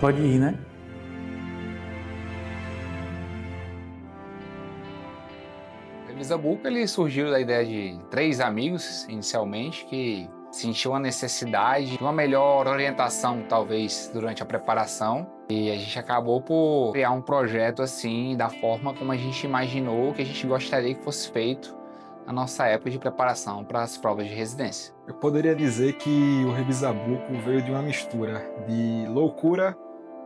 Pode ir, né? O Revisa Book, ele surgiu da ideia de 3 amigos, inicialmente, que sentiam a necessidade de uma melhor orientação, talvez, durante a preparação. E a gente acabou por criar um projeto assim, da forma como a gente imaginou que a gente gostaria que fosse feito na nossa época de preparação para as provas de residência. Eu poderia dizer que o Revisa Book veio de uma mistura de loucura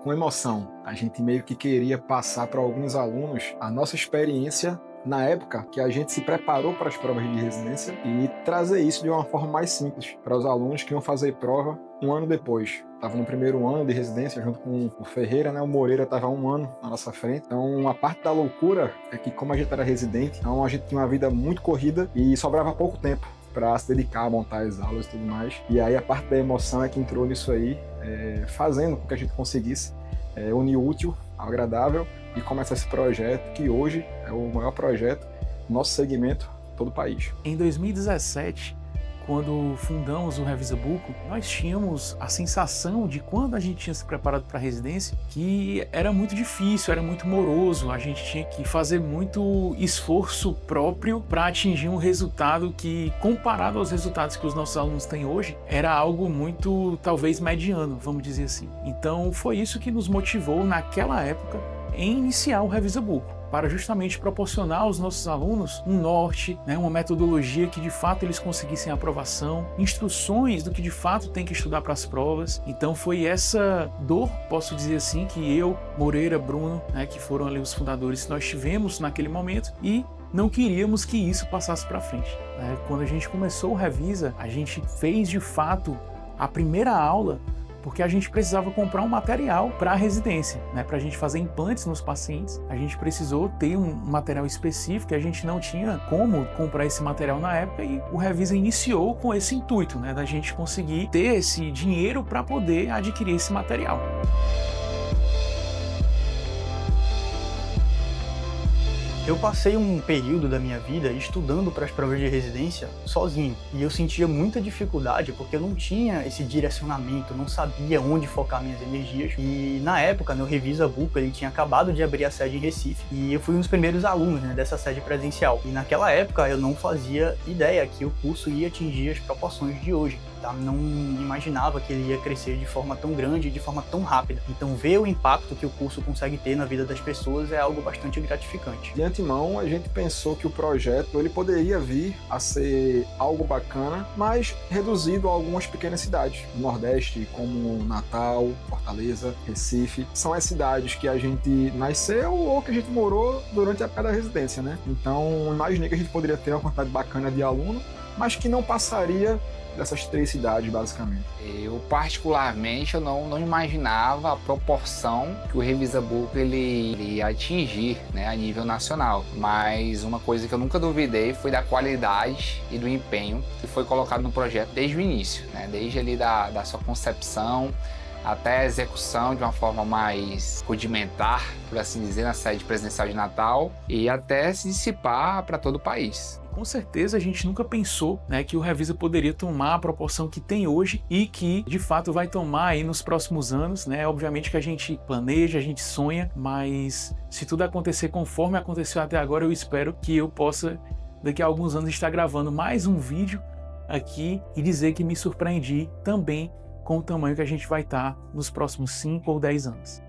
com emoção. A gente meio que queria passar para alguns alunos a nossa experiência na época que a gente se preparou para as provas de residência e trazer isso de uma forma mais simples para os alunos que iam fazer prova um ano depois. Estava no primeiro ano de residência junto com o Ferreira, né? O Moreira estava há 1 ano na nossa frente. Então, a parte da loucura é que, como a gente era residente, então a gente tinha uma vida muito corrida e sobrava pouco tempo para se dedicar a montar as aulas e tudo mais. E aí a parte da emoção é que entrou nisso aí, fazendo com que a gente conseguisse unir o útil ao agradável e começar esse projeto que hoje é o maior projeto do nosso segmento em todo o país. Em 2017, quando fundamos o Revisa Book, nós tínhamos a sensação de quando a gente tinha se preparado para a residência que era muito difícil, era muito moroso, a gente tinha que fazer muito esforço próprio para atingir um resultado que, comparado aos resultados que os nossos alunos têm hoje, era algo muito, talvez, mediano, vamos dizer assim. Então foi isso que nos motivou naquela época em iniciar o Revisa Book, para justamente proporcionar aos nossos alunos um norte, né, uma metodologia que de fato eles conseguissem aprovação, instruções do que de fato tem que estudar para as provas. Então foi essa dor, posso dizer assim, que eu, Moreira, Bruno, né, que foram ali os fundadores, nós tivemos naquele momento e não queríamos que isso passasse para frente. Quando a gente começou o Revisa, a gente fez de fato a primeira aula porque a gente precisava comprar um material para a residência, né? Para a gente fazer implantes nos pacientes, a gente precisou ter um material específico e a gente não tinha como comprar esse material na época e o Revisa iniciou com esse intuito, né? Da gente conseguir ter esse dinheiro para poder adquirir esse material. Eu passei um período da minha vida estudando para as provas de residência sozinho e eu sentia muita dificuldade porque eu não tinha esse direcionamento, não sabia onde focar minhas energias e na época, no Revisa Book, ele tinha acabado de abrir a sede em Recife e eu fui um dos primeiros alunos, né, dessa sede presencial e naquela época eu não fazia ideia que o curso ia atingir as proporções de hoje. Tá? Não imaginava que ele ia crescer de forma tão grande e de forma tão rápida. Então ver o impacto que o curso consegue ter na vida das pessoas é algo bastante gratificante. De antemão, a gente pensou que o projeto ele poderia vir a ser algo bacana, mas reduzido a algumas pequenas cidades do Nordeste, como Natal, Fortaleza, Recife. São as cidades que a gente nasceu ou que a gente morou durante a época da residência, né? Então, imaginei que a gente poderia ter uma quantidade bacana de aluno, mas que não passaria dessas 3 cidades, basicamente. Eu, particularmente, eu não imaginava a proporção que o Revisa Book ele ia atingir, né, a nível nacional. Mas uma coisa que eu nunca duvidei foi da qualidade e do empenho que foi colocado no projeto desde o início, né, desde ali da sua concepção até a execução de uma forma mais rudimentar, por assim dizer, na sede presidencial de Natal e até se dissipar para todo o país. Com certeza a gente nunca pensou, né, que o Revisa poderia tomar a proporção que tem hoje e que de fato vai tomar aí nos próximos anos, né? Obviamente que a gente planeja, a gente sonha, mas se tudo acontecer conforme aconteceu até agora, eu espero que eu possa daqui a alguns anos estar gravando mais um vídeo aqui e dizer que me surpreendi também com o tamanho que a gente vai estar nos próximos 5 ou 10 anos.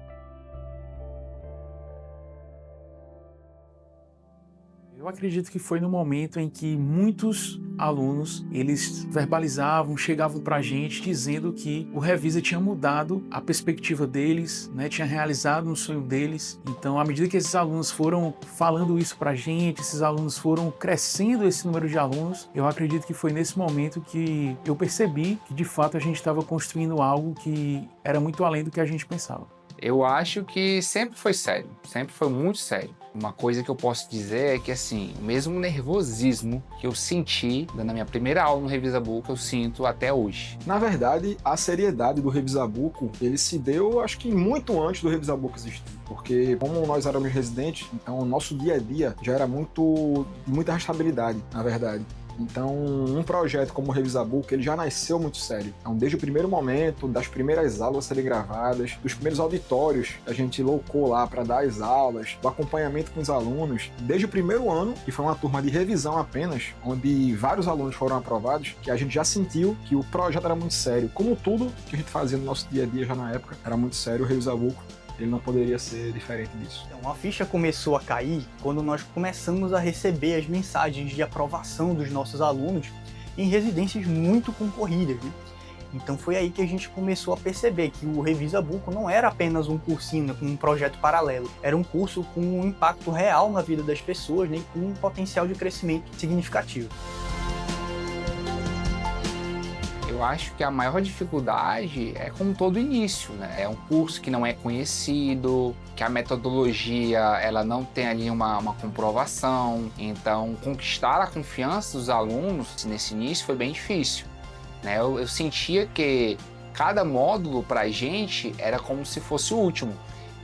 Eu acredito que foi no momento em que muitos alunos, eles verbalizavam, chegavam pra gente dizendo que o Revisa tinha mudado a perspectiva deles, né, tinha realizado um sonho deles. Então, à medida que esses alunos foram falando isso pra gente, esses alunos foram crescendo esse número de alunos, eu acredito que foi nesse momento que eu percebi que, de fato, a gente estava construindo algo que era muito além do que a gente pensava. Eu acho que sempre foi sério, sempre foi muito sério. Uma coisa que eu posso dizer é que, assim, o mesmo nervosismo que eu senti dando a minha primeira aula no Revisa Book, eu sinto até hoje. Na verdade, a seriedade do Revisa Book, ele se deu, acho que muito antes do Revisa Book existir. Porque como nós éramos residentes, então o nosso dia a dia já era de muita rastreabilidade, na verdade. Então, um projeto como o Revisa Book, ele já nasceu muito sério. Então, desde o primeiro momento, das primeiras aulas serem gravadas, dos primeiros auditórios que a gente locou lá para dar as aulas, do acompanhamento com os alunos, desde o primeiro ano, que foi uma turma de revisão apenas, onde vários alunos foram aprovados, que a gente já sentiu que o projeto era muito sério. Como tudo que a gente fazia no nosso dia a dia já na época, era muito sério, o Revisa Book, ele não poderia ser diferente disso. Então, a ficha começou a cair quando nós começamos a receber as mensagens de aprovação dos nossos alunos em residências muito concorridas, né? Então foi aí que a gente começou a perceber que o Revisa Book não era apenas um cursinho, né, com um projeto paralelo. Era um curso com um impacto real na vida das pessoas, né, e com um potencial de crescimento significativo. Eu acho que a maior dificuldade é como todo início, né? É um curso que não é conhecido, que a metodologia ela não tem ali uma comprovação. Então, conquistar a confiança dos alunos nesse início foi bem difícil, né? Eu sentia que cada módulo para a gente era como se fosse o último.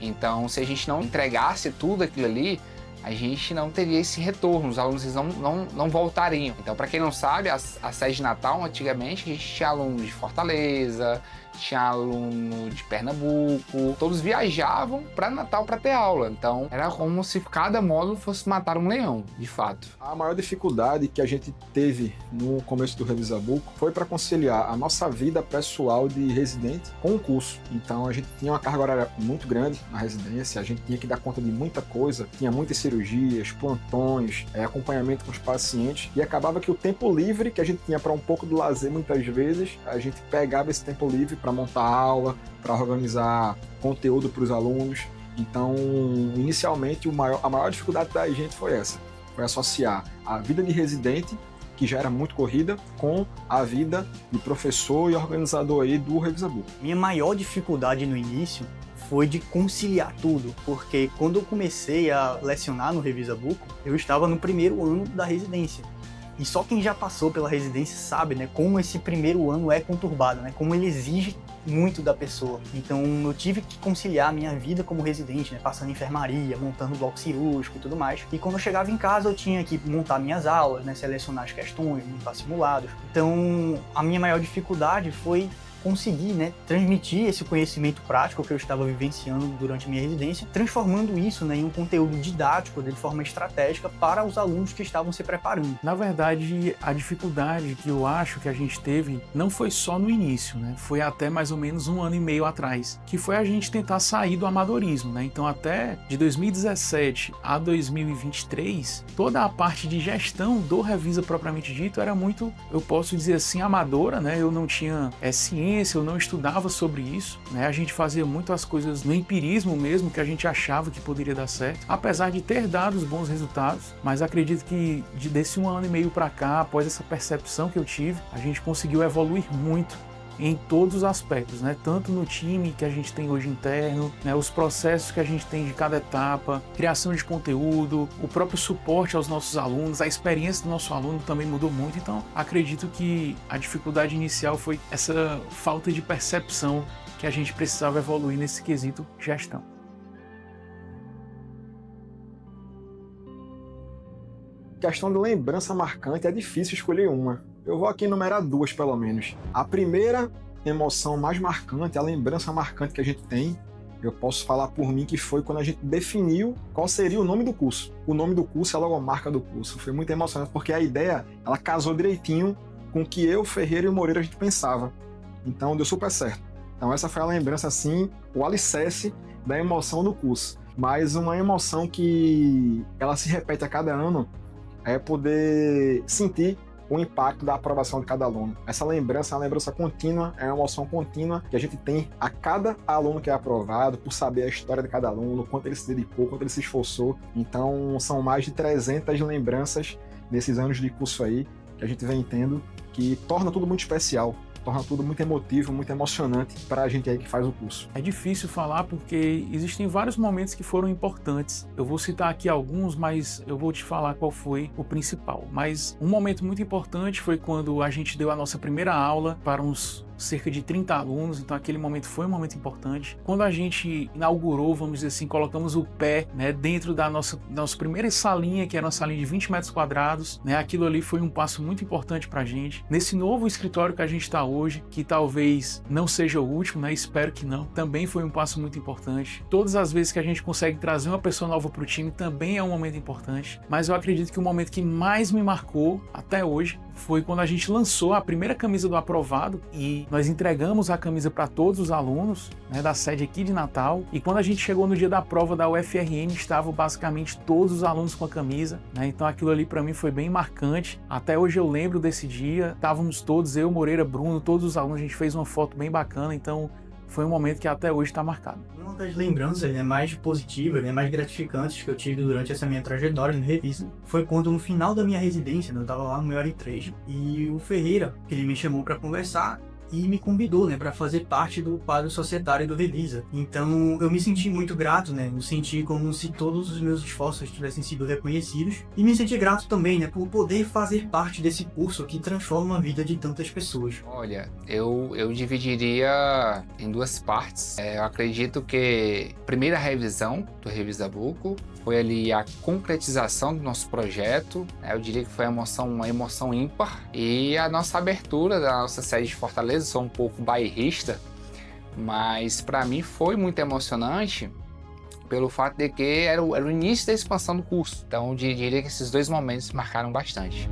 Então, se a gente não entregasse tudo aquilo ali, a gente não teria esse retorno, os alunos não voltariam. Então, para quem não sabe, a sede de Natal, antigamente, a gente tinha alunos de Fortaleza, tinha aluno de Pernambuco, todos viajavam para Natal para ter aula. Então, era como se cada módulo fosse matar um leão, de fato. A maior dificuldade que a gente teve no começo do Revisa Book foi para conciliar a nossa vida pessoal de residente com o curso. Então, a gente tinha uma carga horária muito grande na residência, a gente tinha que dar conta de muita coisa, tinha muitas cirurgias, plantões, acompanhamento com os pacientes, e acabava que o tempo livre que a gente tinha para um pouco do lazer, muitas vezes, a gente pegava esse tempo livre para montar aula, para organizar conteúdo para os alunos. Então, inicialmente, a maior dificuldade da gente foi essa, foi associar a vida de residente, que já era muito corrida, com a vida de professor e organizador aí do Revisa Book. Minha maior dificuldade no início foi de conciliar tudo, porque quando eu comecei a lecionar no Revisa Book, eu estava no primeiro ano da residência. E só quem já passou pela residência sabe, né, como esse primeiro ano é conturbado, né, como ele exige muito da pessoa. Então eu tive que conciliar a minha vida como residente, né, passando enfermaria, montando bloco cirúrgico e tudo mais. E quando eu chegava em casa eu tinha que montar minhas aulas, né, selecionar as questões, montar simulados. Então a minha maior dificuldade foi conseguir, né, transmitir esse conhecimento prático que eu estava vivenciando durante a minha residência, transformando isso, né, em um conteúdo didático de forma estratégica para os alunos que estavam se preparando. Na verdade, a dificuldade que eu acho que a gente teve não foi só no início, né? Foi até mais ou menos 1 ano e meio atrás, que foi a gente tentar sair do amadorismo, né? Então, até de 2017 a 2023, toda a parte de gestão do Revisa propriamente dito era muito, eu posso dizer assim, amadora, né? Eu não tinha ciência, eu não estudava sobre isso, né? A gente fazia muito as coisas no empirismo mesmo, que a gente achava que poderia dar certo, apesar de ter dado os bons resultados, mas acredito que desse 1 ano e meio para cá, após essa percepção que eu tive, a gente conseguiu evoluir muito em todos os aspectos, né? Tanto no time que a gente tem hoje interno, né? Os processos que a gente tem de cada etapa, criação de conteúdo, o próprio suporte aos nossos alunos, a experiência do nosso aluno também mudou muito. Então, acredito que a dificuldade inicial foi essa falta de percepção que a gente precisava evoluir nesse quesito gestão. Questão de lembrança marcante, é difícil escolher uma. Eu vou aqui enumerar 2, pelo menos. A primeira emoção mais marcante, a lembrança marcante que a gente tem, eu posso falar por mim que foi quando a gente definiu qual seria o nome do curso. O nome do curso é a logomarca do curso. Foi muito emocionante, porque a ideia, ela casou direitinho com o que eu, Ferreira e o Moreira a gente pensava. Então, deu super certo. Então, essa foi a lembrança, assim, o alicerce da emoção do curso. Mas uma emoção que ela se repete a cada ano é poder sentir o impacto da aprovação de cada aluno. Essa lembrança é uma lembrança contínua, é uma emoção contínua que a gente tem a cada aluno que é aprovado, por saber a história de cada aluno, quanto ele se dedicou, quanto ele se esforçou. Então, são mais de 300 lembranças nesses anos de curso aí, que a gente vem tendo, que torna tudo muito especial, torna tudo muito emotivo, muito emocionante para a gente aí que faz o curso. É difícil falar porque existem vários momentos que foram importantes. Eu vou citar aqui alguns, mas eu vou te falar qual foi o principal. Mas um momento muito importante foi quando a gente deu a nossa primeira aula para uns cerca de 30 alunos, então aquele momento foi um momento importante. Quando a gente inaugurou, vamos dizer assim, colocamos o pé, né, dentro da nossa primeira salinha, que era uma salinha de 20 metros quadrados, né, aquilo ali foi um passo muito importante pra gente. Nesse novo escritório que a gente está hoje, que talvez não seja o último, né, espero que não, também foi um passo muito importante. Todas as vezes que a gente consegue trazer uma pessoa nova pro time também é um momento importante, mas eu acredito que o momento que mais me marcou até hoje foi quando a gente lançou a primeira camisa do aprovado e nós entregamos a camisa para todos os alunos, né, da sede aqui de Natal, e quando a gente chegou no dia da prova da UFRN, estavam basicamente todos os alunos com a camisa, né, então aquilo ali para mim foi bem marcante. Até hoje eu lembro desse dia, estávamos todos, eu, Moreira, Bruno, todos os alunos, a gente fez uma foto bem bacana, então foi um momento que até hoje está marcado. Uma das lembranças, né, mais positivas, né, mais gratificantes que eu tive durante essa minha trajetória no Revisa foi quando no final da minha residência, né, eu estava lá no meu R3, e o Ferreira, que ele me chamou para conversar, e me convidou, né, para fazer parte do quadro societário do Revisa. Então eu me senti muito grato, né, me senti como se todos os meus esforços tivessem sido reconhecidos, e me senti grato também, né, por poder fazer parte desse curso que transforma a vida de tantas pessoas. Olha, eu dividiria em duas partes. Eu acredito que a primeira revisão do Revisa Buco foi ali a concretização do nosso projeto. Eu diria que foi uma emoção ímpar, e a nossa abertura da nossa sede de Fortaleza. Sou um pouco bairrista, mas para mim foi muito emocionante pelo fato de que era o início da expansão do curso. Então eu diria que esses dois momentos marcaram bastante.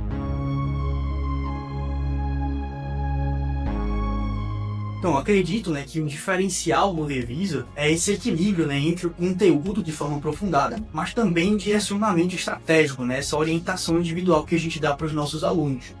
Então, acredito, né, que o diferencial no Revisa é esse equilíbrio, né, entre o conteúdo de forma aprofundada, mas também o direcionamento estratégico, né, essa orientação individual que a gente dá para os nossos alunos.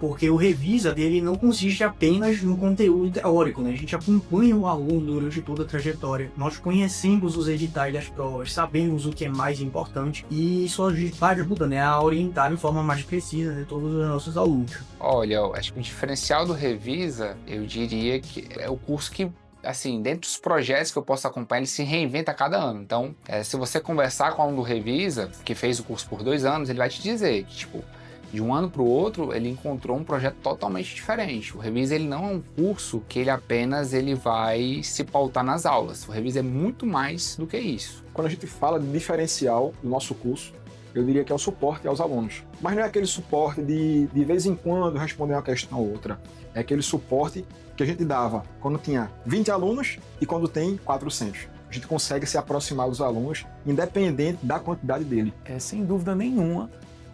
Porque o Revisa dele não consiste apenas no conteúdo teórico, né? A gente acompanha o aluno durante toda a trajetória. Nós conhecemos os editais das provas, sabemos o que é mais importante, e isso ajuda, né, a orientar de forma mais precisa, né, todos os nossos alunos. Olha, eu acho que o diferencial do Revisa, eu diria que é o curso que, assim, dentro dos projetos que eu posso acompanhar, ele se reinventa a cada ano. Então, se você conversar com um do Revisa, que fez o curso por 2 anos, ele vai te dizer que, tipo, de um ano para o outro, ele encontrou um projeto totalmente diferente. O Revisa, ele não é um curso que ele vai se pautar nas aulas. O Revisa é muito mais do que isso. Quando a gente fala de diferencial do nosso curso, eu diria que é o suporte aos alunos. Mas não é aquele suporte de vez em quando responder uma questão ou outra. É aquele suporte que a gente dava quando tinha 20 alunos e quando tem 400. A gente consegue se aproximar dos alunos, independente da quantidade dele. Sem dúvida nenhuma,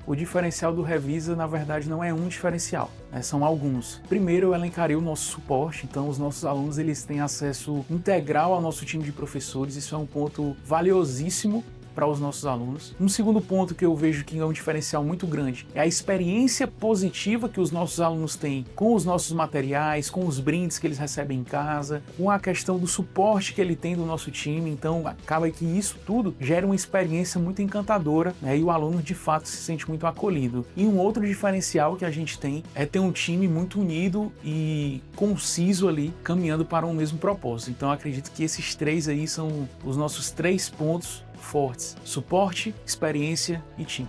o diferencial do Revisa, na verdade, não é um diferencial, né? São alguns. Primeiro, eu elencarei o nosso suporte, então os nossos alunos eles têm acesso integral ao nosso time de professores, isso é um ponto valiosíssimo para os nossos alunos. Um segundo ponto que eu vejo que é um diferencial muito grande é a experiência positiva que os nossos alunos têm com os nossos materiais, com os brindes que eles recebem em casa, com a questão do suporte que ele tem do nosso time. Então acaba que isso tudo gera uma experiência muito encantadora, né? E o aluno de fato se sente muito acolhido. E um outro diferencial que a gente tem é ter um time muito unido e conciso ali, caminhando para um mesmo propósito. Então acredito que esses 3 aí são os nossos 3 pontos fortes: suporte, experiência e time.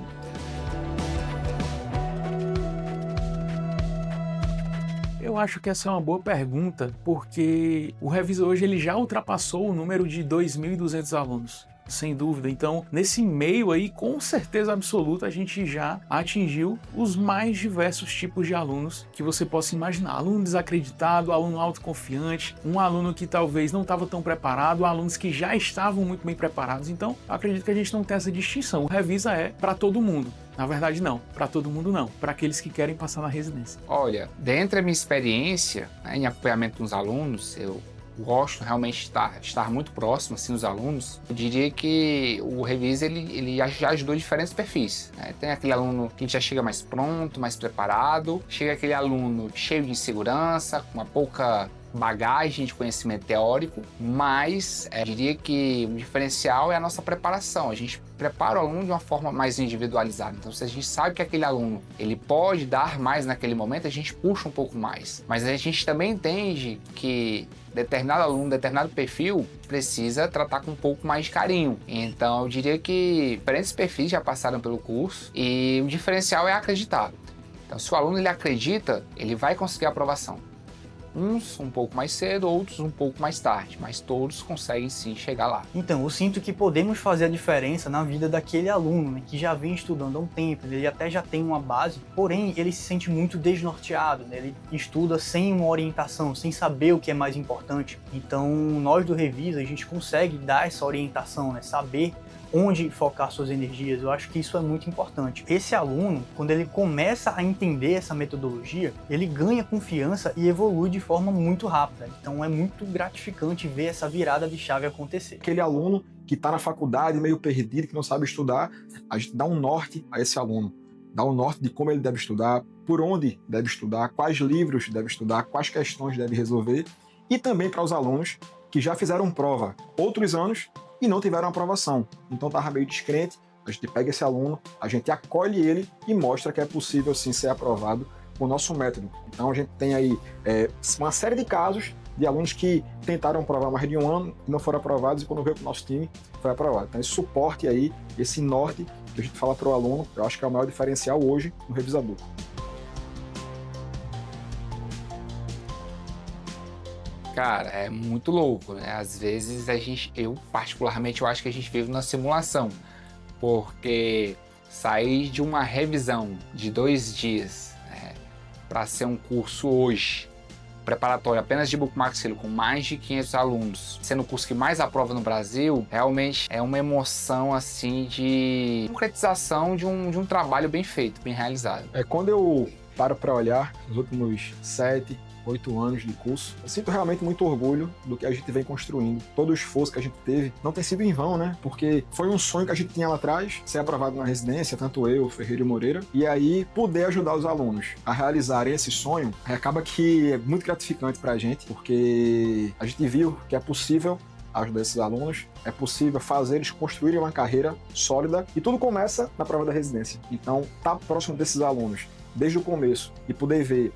Eu acho que essa é uma boa pergunta, porque o Revisa hoje ele já ultrapassou o número de 2.200 alunos. Sem dúvida. Então, nesse meio aí, com certeza absoluta, a gente já atingiu os mais diversos tipos de alunos que você possa imaginar. Aluno desacreditado, aluno autoconfiante, um aluno que talvez não estava tão preparado, alunos que já estavam muito bem preparados. Então, eu acredito que a gente não tem essa distinção. O Revisa é para todo mundo. Na verdade, não. Para todo mundo, não. Para aqueles que querem passar na residência. Olha, dentro da minha experiência, né, em acompanhamento dos alunos, eu gosto realmente de estar muito próximo assim, dos alunos. Eu diria que o Revisa ele já ajudou diferentes perfis, né? Tem aquele aluno que já chega mais pronto, mais preparado, chega aquele aluno cheio de insegurança, com uma pouca bagagem de conhecimento teórico, mas eu diria que o diferencial é a nossa preparação. A gente prepara o aluno de uma forma mais individualizada. Então, se a gente sabe que aquele aluno ele pode dar mais naquele momento, a gente puxa um pouco mais. Mas a gente também entende que determinado aluno, determinado perfil, precisa tratar com um pouco mais de carinho. Então, eu diria que diferentes perfis já passaram pelo curso e o diferencial é acreditar. Então, se o aluno ele acredita, ele vai conseguir a aprovação. Uns um pouco mais cedo, outros um pouco mais tarde, mas todos conseguem sim chegar lá. Então, eu sinto que podemos fazer a diferença na vida daquele aluno, né, que já vem estudando há um tempo, ele até já tem uma base, porém ele se sente muito desnorteado, né, ele estuda sem uma orientação, sem saber o que é mais importante. Então, nós do Revisa, a gente consegue dar essa orientação, né, saber onde focar suas energias. Eu acho que isso é muito importante. Esse aluno, quando ele começa a entender essa metodologia, ele ganha confiança e evolui de forma muito rápida. Então é muito gratificante ver essa virada de chave acontecer. Aquele aluno que está na faculdade meio perdido, que não sabe estudar, a gente dá um norte a esse aluno. Dá um norte de como ele deve estudar, por onde deve estudar, quais livros deve estudar, quais questões deve resolver. E também para os alunos que já fizeram prova outros anos e não tiveram aprovação. Então estava meio descrente, a gente pega esse aluno, a gente acolhe ele e mostra que é possível sim ser aprovado com o nosso método. Então a gente tem aí uma série de casos de alunos que tentaram provar mais de um ano e não foram aprovados, e quando veio para o nosso time foi aprovado. Então esse suporte aí, esse norte que a gente fala para o aluno, eu acho que é o maior diferencial hoje no Revisa Buco. Cara, é muito louco, né? Às vezes eu particularmente, eu acho que a gente vive na simulação, porque sair de uma revisão de 2 dias, né, para ser um curso hoje, preparatório apenas de Bucomaxilo, com mais de 500 alunos, sendo o curso que mais aprova no Brasil, realmente é uma emoção assim de concretização de um trabalho bem feito, bem realizado. Quando eu paro para olhar os últimos 7, 8 anos de curso, eu sinto realmente muito orgulho do que a gente vem construindo. Todo o esforço que a gente teve não tem sido em vão, né? Porque foi um sonho que a gente tinha lá atrás, ser aprovado na residência, tanto eu, Ferreira e Moreira, e aí poder ajudar os alunos a realizarem esse sonho, acaba que é muito gratificante pra gente, porque a gente viu que é possível ajudar esses alunos, é possível fazer eles construírem uma carreira sólida, e tudo começa na prova da residência. Então, estar próximo desses alunos desde o começo e poder ver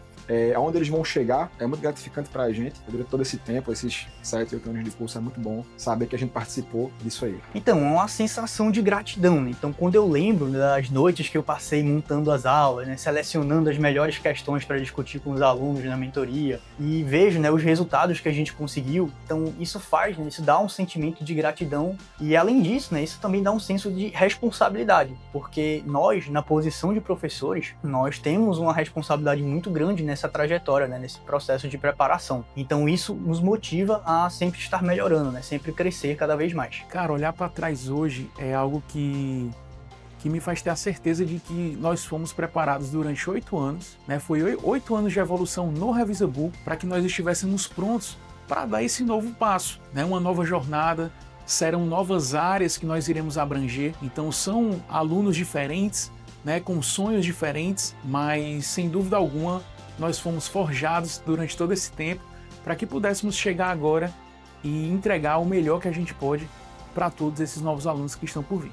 aonde eles vão chegar é muito gratificante para a gente. Durante todo esse tempo, esses 7, 8 anos de curso, é muito bom saber que a gente participou disso aí. Então, é uma sensação de gratidão, né? Então, quando eu lembro das noites que eu passei montando as aulas, né, selecionando as melhores questões para discutir com os alunos na mentoria, e vejo, né, os resultados que a gente conseguiu, então isso faz, né, isso dá um sentimento de gratidão, e além disso, né, isso também dá um senso de responsabilidade, porque nós, na posição de professores, nós temos uma responsabilidade muito grande nessa trajetória, né, nesse processo de preparação. Então isso nos motiva a sempre estar melhorando, né, sempre crescer cada vez mais. Cara, olhar para trás hoje é algo que me faz ter a certeza de que nós fomos preparados durante 8 anos, né? Foi 8 anos de evolução no Revisa Buco para que nós estivéssemos prontos para dar esse novo passo, né? Uma nova jornada, serão novas áreas que nós iremos abranger, então são alunos diferentes, né, com sonhos diferentes, mas sem dúvida alguma nós fomos forjados durante todo esse tempo para que pudéssemos chegar agora e entregar o melhor que a gente pode para todos esses novos alunos que estão por vir.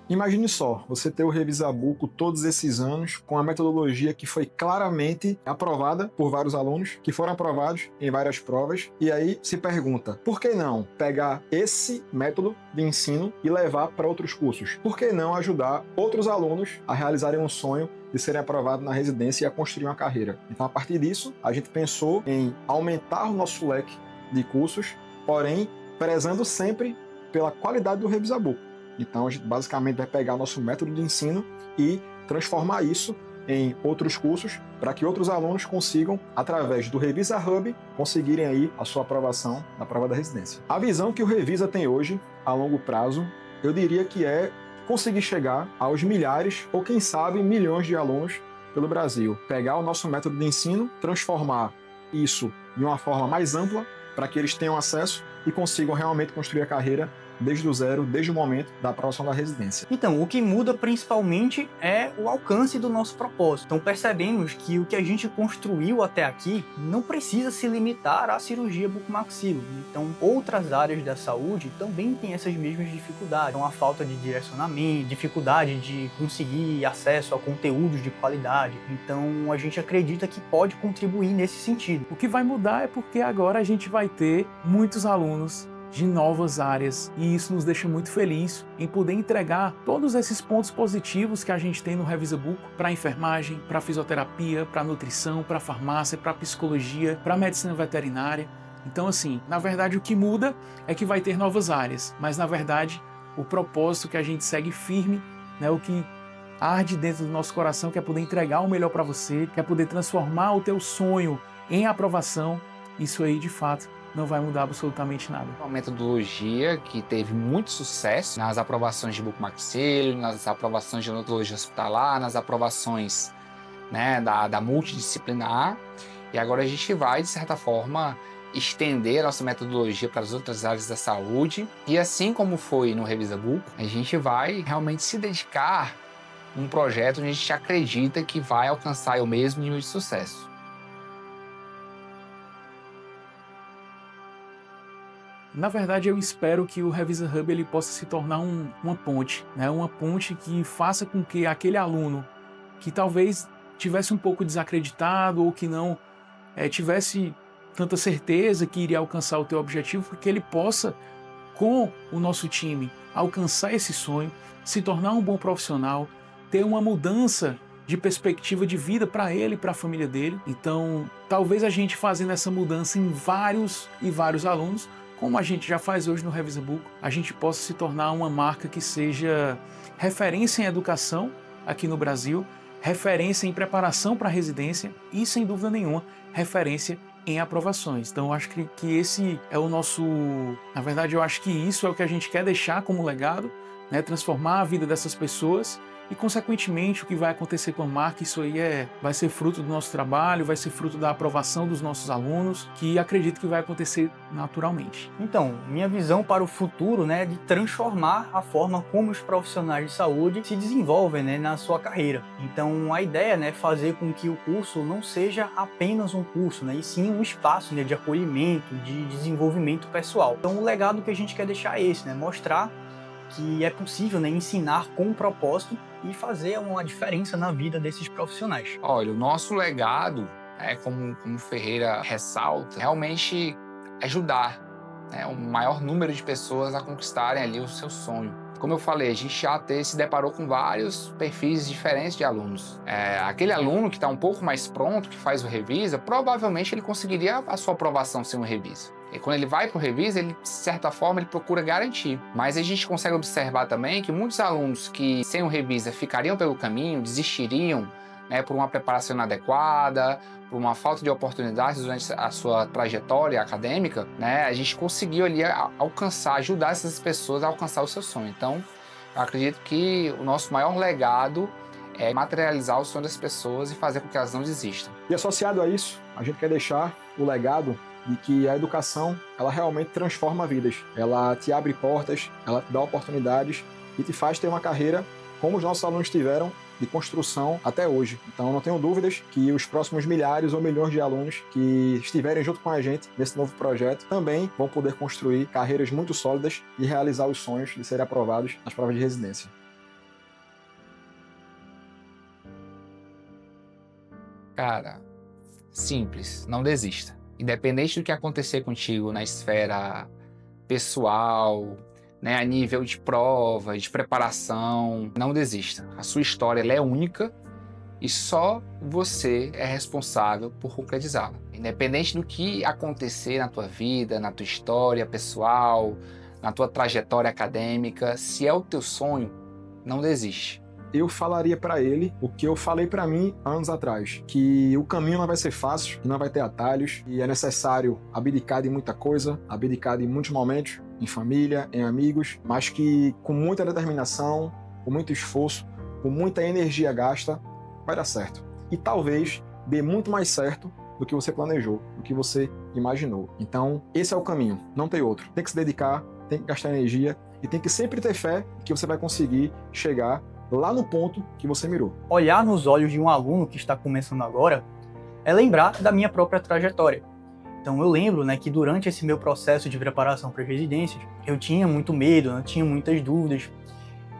Imagine só, você ter o Revisa Buco todos esses anos com a metodologia que foi claramente aprovada por vários alunos, que foram aprovados em várias provas, e aí se pergunta, por que não pegar esse método de ensino e levar para outros cursos? Por que não ajudar outros alunos a realizarem um sonho de serem aprovados na residência e a construir uma carreira? Então, a partir disso, a gente pensou em aumentar o nosso leque de cursos, porém, prezando sempre pela qualidade do Revisa Buco. Então, a gente basicamente vai pegar o nosso método de ensino e transformar isso em outros cursos para que outros alunos consigam, através do Revisa Hub, conseguirem aí a sua aprovação na prova da residência. A visão que o Revisa tem hoje, a longo prazo, eu diria que é conseguir chegar aos milhares ou, quem sabe, milhões de alunos pelo Brasil. Pegar o nosso método de ensino, transformar isso de uma forma mais ampla para que eles tenham acesso e consigam realmente construir a carreira desde o zero, desde o momento da aprovação da residência. Então, o que muda principalmente é o alcance do nosso propósito. Então, percebemos que o que a gente construiu até aqui não precisa se limitar à cirurgia bucomaxilo. Então, outras áreas da saúde também têm essas mesmas dificuldades. Então, a falta de direcionamento, dificuldade de conseguir acesso a conteúdos de qualidade. Então, a gente acredita que pode contribuir nesse sentido. O que vai mudar é porque agora a gente vai ter muitos alunos de novas áreas e isso nos deixa muito feliz em poder entregar todos esses pontos positivos que a gente tem no Revisa Buco para a enfermagem, para a fisioterapia, para a nutrição, para a farmácia, para a psicologia, para a medicina veterinária. Então, assim, na verdade o que muda é que vai ter novas áreas, mas na verdade o propósito que a gente segue firme, né, o que arde dentro do nosso coração, que é poder entregar o melhor para você, que é poder transformar o teu sonho em aprovação, isso aí de fato não vai mudar absolutamente nada. Uma metodologia que teve muito sucesso nas aprovações de bucomaxilo, nas aprovações de odontologia hospitalar, nas aprovações, né, da multidisciplinar. E agora a gente vai, de certa forma, estender a nossa metodologia para as outras áreas da saúde. E assim como foi no Revisa Buco, a gente vai realmente se dedicar a um projeto onde a gente acredita que vai alcançar o mesmo nível de sucesso. Na verdade, eu espero que o Revisa Hub ele possa se tornar uma ponte, né? Uma ponte que faça com que aquele aluno que talvez tivesse um pouco desacreditado ou que não tivesse tanta certeza que iria alcançar o teu objetivo, que ele possa, com o nosso time, alcançar esse sonho, se tornar um bom profissional, ter uma mudança de perspectiva de vida para ele e para a família dele. Então, talvez a gente fazendo essa mudança em vários e vários alunos, como a gente já faz hoje no Revisa Buco, a gente possa se tornar uma marca que seja referência em educação aqui no Brasil, referência em preparação para a residência e, sem dúvida nenhuma, referência em aprovações. Então, eu acho que esse é o nosso... Na verdade, eu acho que isso é o que a gente quer deixar como legado, né? Transformar a vida dessas pessoas e, consequentemente, o que vai acontecer com a marca, isso aí vai ser fruto do nosso trabalho, vai ser fruto da aprovação dos nossos alunos, que acredito que vai acontecer naturalmente. Então, minha visão para o futuro, né, de transformar a forma como os profissionais de saúde se desenvolvem, né, na sua carreira. Então, a ideia, né, é fazer com que o curso não seja apenas um curso, né, e sim um espaço, né, de acolhimento, de desenvolvimento pessoal. Então, o legado que a gente quer deixar é esse, né, mostrar que é possível, né, ensinar com um propósito e fazer uma diferença na vida desses profissionais. Olha, o nosso legado, como Ferreira ressalta, realmente ajudar, né, o maior número de pessoas a conquistarem ali o seu sonho. Como eu falei, a gente já se deparou com vários perfis diferentes de alunos. Aquele aluno que está um pouco mais pronto, que faz o Revisa, provavelmente ele conseguiria a sua aprovação sem o Revisa. E quando ele vai para o Revisa, ele, de certa forma, ele procura garantir. Mas a gente consegue observar também que muitos alunos que sem o Revisa ficariam pelo caminho, desistiriam, né, por uma preparação inadequada, por uma falta de oportunidades durante a sua trajetória acadêmica, né, a gente conseguiu ali alcançar, ajudar essas pessoas a alcançar o seu sonho. Então, eu acredito que o nosso maior legado é materializar o sonho das pessoas e fazer com que elas não desistam. E associado a isso, a gente quer deixar o legado de que a educação, ela realmente transforma vidas. Ela te abre portas, ela te dá oportunidades e te faz ter uma carreira como os nossos alunos tiveram, de construção até hoje. Então, não tenho dúvidas que os próximos milhares ou milhões de alunos que estiverem junto com a gente nesse novo projeto também vão poder construir carreiras muito sólidas e realizar os sonhos de serem aprovados nas provas de residência. Cara, simples, não desista. Independente do que acontecer contigo na esfera pessoal, né, a nível de prova, de preparação, não desista. A sua história ela é única e só você é responsável por concretizá-la. Independente do que acontecer na tua vida, na tua história pessoal, na tua trajetória acadêmica, se é o teu sonho, não desiste. Eu falaria para ele o que eu falei para mim anos atrás, que o caminho não vai ser fácil, que não vai ter atalhos, e é necessário abdicar de muita coisa, abdicar de muitos momentos, em família, em amigos, mas que com muita determinação, com muito esforço, com muita energia gasta, vai dar certo. E talvez dê muito mais certo do que você planejou, do que você imaginou. Então, esse é o caminho, não tem outro. Tem que se dedicar, tem que gastar energia e tem que sempre ter fé que você vai conseguir chegar lá no ponto que você mirou. Olhar nos olhos de um aluno que está começando agora é lembrar da minha própria trajetória. Então eu lembro, né, que durante esse meu processo de preparação para as residências, eu tinha muito medo, eu tinha muitas dúvidas,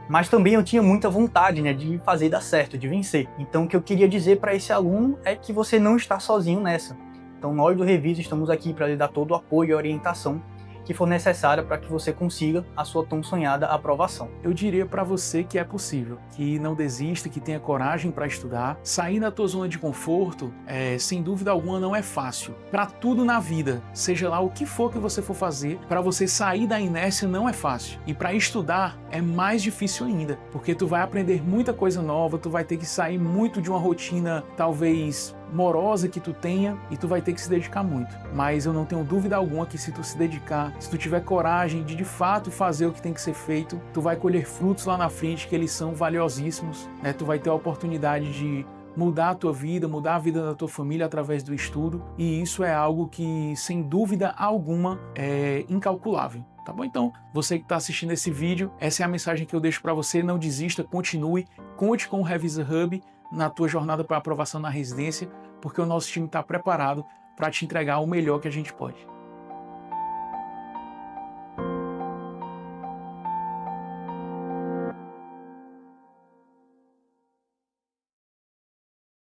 mas também eu tinha muita vontade, né, de fazer dar certo, de vencer. Então o que eu queria dizer para esse aluno é que você não está sozinho nessa. Então nós do Revisa estamos aqui para lhe dar todo o apoio e orientação que for necessária para que você consiga a sua tão sonhada aprovação. Eu diria para você que é possível, que não desista, que tenha coragem para estudar. Sair da tua zona de conforto, sem dúvida alguma, não é fácil. Para tudo na vida, seja lá o que for que você for fazer, para você sair da inércia não é fácil. E para estudar é mais difícil ainda, porque tu vai aprender muita coisa nova, tu vai ter que sair muito de uma rotina, talvez morosa que tu tenha, e tu vai ter que se dedicar muito. Mas eu não tenho dúvida alguma que se tu se dedicar, se tu tiver coragem de fato fazer o que tem que ser feito, tu vai colher frutos lá na frente que eles são valiosíssimos, né? Tu vai ter a oportunidade de mudar a tua vida, mudar a vida da tua família através do estudo, e isso é algo que, sem dúvida alguma, é incalculável. Tá bom? Então, você que está assistindo esse vídeo, essa é a mensagem que eu deixo para você. Não desista, continue, conte com o Revisa Hub na tua jornada para aprovação na residência, porque o nosso time está preparado para te entregar o melhor que a gente pode.